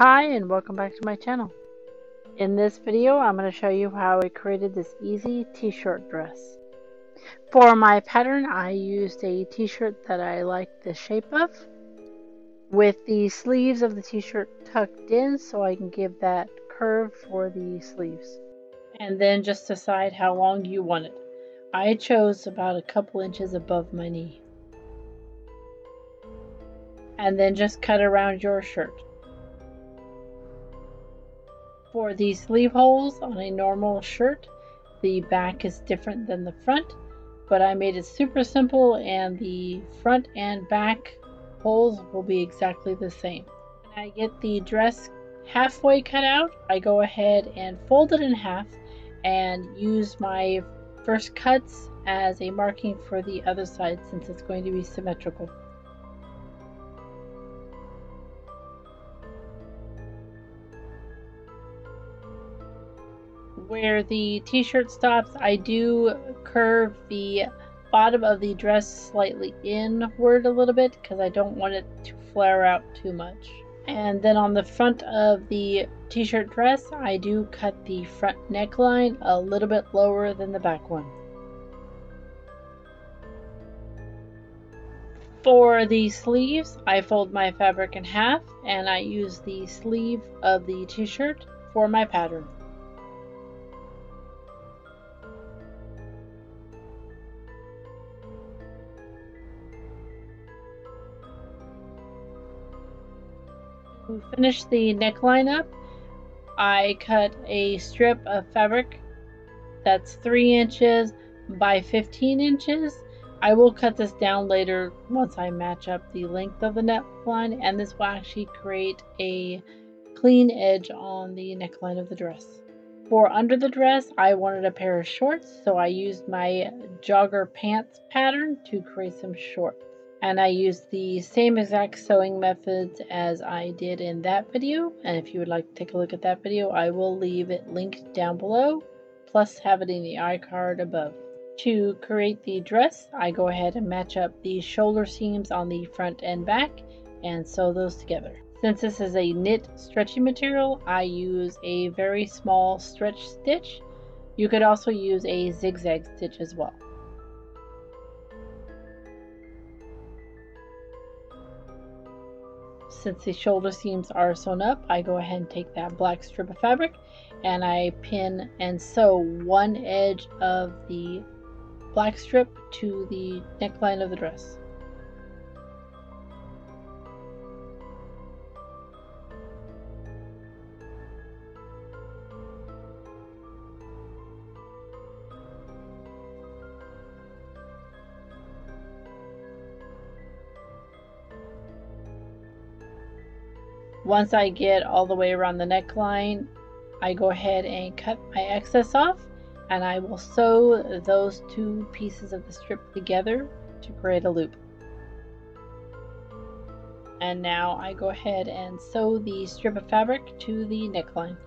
Hi and welcome back to my channel. In this video I'm going to show you how I created this easy t-shirt dress. For my pattern I used a t-shirt that I liked the shape of, with the sleeves of the t-shirt tucked in so I can give that curve for the sleeves. And then just decide how long you want it. I chose about a couple inches above my knee. And then just cut around your shirt. For the sleeve holes on a normal shirt, the back is different than the front, but I made it super simple and the front and back holes will be exactly the same. When I get the dress halfway cut out, I go ahead and fold it in half and use my first cuts as a marking for the other side since it's going to be symmetrical. Where the t-shirt stops, I do curve the bottom of the dress slightly inward a little bit because I don't want it to flare out too much. And then on the front of the t-shirt dress, I do cut the front neckline a little bit lower than the back one. For the sleeves, I fold my fabric in half and I use the sleeve of the t-shirt for my pattern. To finish the neckline up, I cut a strip of fabric that's 3 inches by 15 inches. I will cut this down later once I match up the length of the neckline, and this will actually create a clean edge on the neckline of the dress. For under the dress, I wanted a pair of shorts, so I used my jogger pants pattern to create some shorts. And I used the same exact sewing methods as I did in that video, and if you would like to take a look at that video, I will leave it linked down below, plus have it in the iCard above. To create the dress, I go ahead and match up the shoulder seams on the front and back and sew those together. Since this is a knit stretchy material, I use a very small stretch stitch. You could also use a zigzag stitch as well. Since the shoulder seams are sewn up, I go ahead and take that black strip of fabric and I pin and sew one edge of the black strip to the neckline of the dress. Once I get all the way around the neckline, I go ahead and cut my excess off and I will sew those two pieces of the strip together to create a loop. And now I go ahead and sew the strip of fabric to the neckline.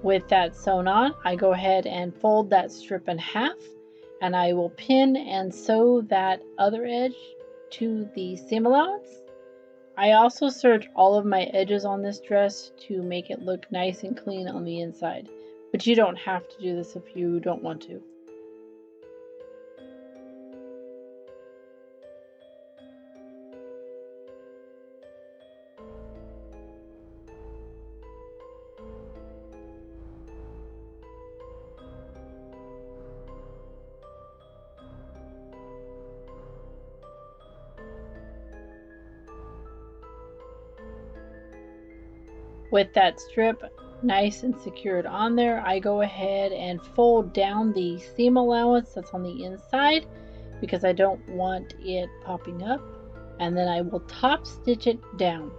With that sewn on, I go ahead and fold that strip in half and I will pin and sew that other edge to the seam allowance. I also serged all of my edges on this dress to make it look nice and clean on the inside, but you don't have to do this if you don't want to. With that strip nice and secured on there, I go ahead and fold down the seam allowance that's on the inside because I don't want it popping up, and then I will top stitch it down.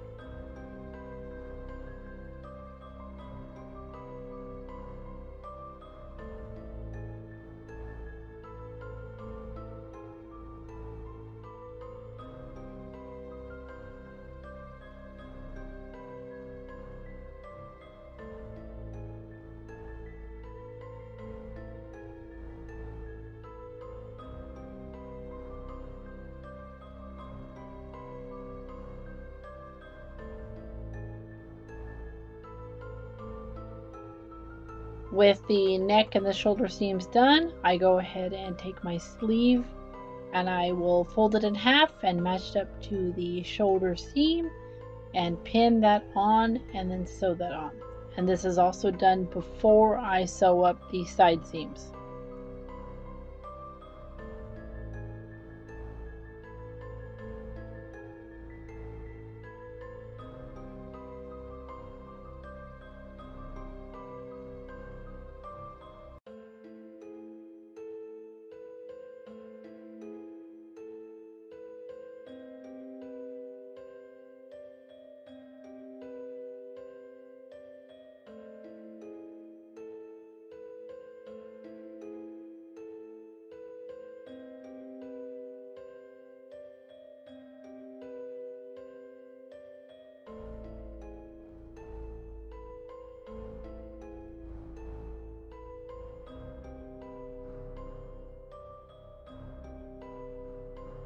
With the neck and the shoulder seams done, I go ahead and take my sleeve and I will fold it in half and match it up to the shoulder seam and pin that on and then sew that on. And this is also done before I sew up the side seams.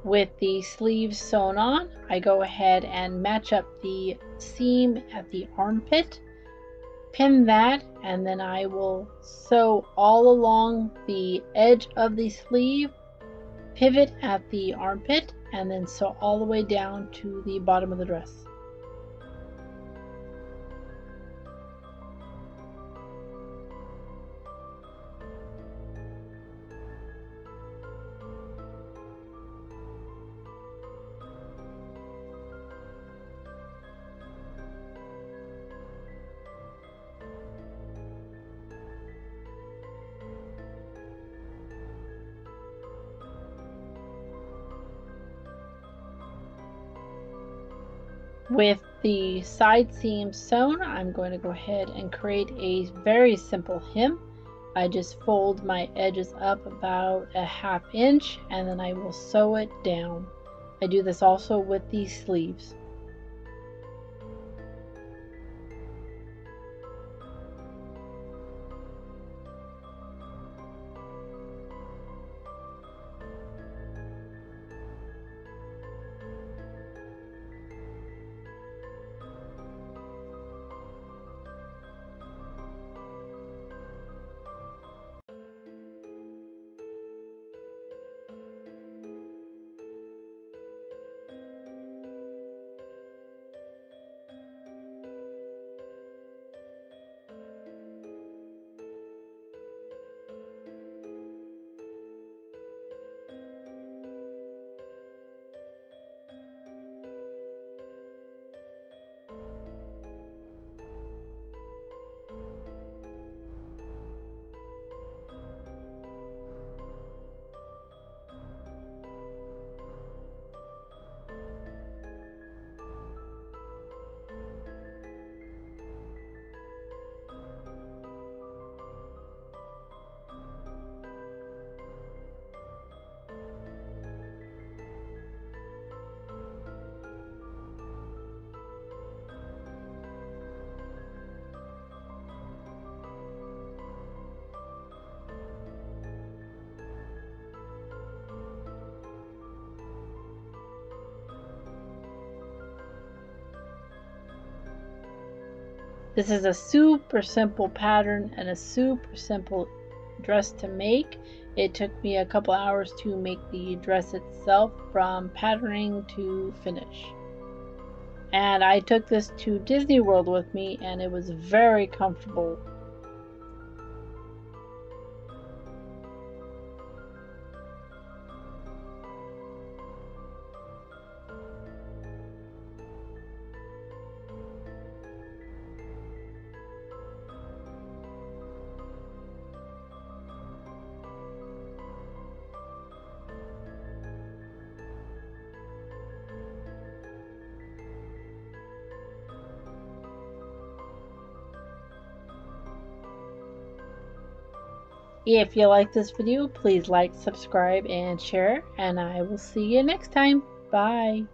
With the sleeves sewn on, I go ahead and match up the seam at the armpit, pin that, and then I will sew all along the edge of the sleeve, pivot at the armpit, and then sew all the way down to the bottom of the dress. With the side seams sewn, I'm going to go ahead and create a very simple hem. I just fold my edges up about a ½ inch and then I will sew it down. I do this also with the sleeves. This is a super simple pattern and a super simple dress to make. It took me a couple hours to make the dress itself from patterning to finish. And I took this to Disney World with me and it was very comfortable. If you like this video, please like, subscribe, and share, and I will see you next time. Bye.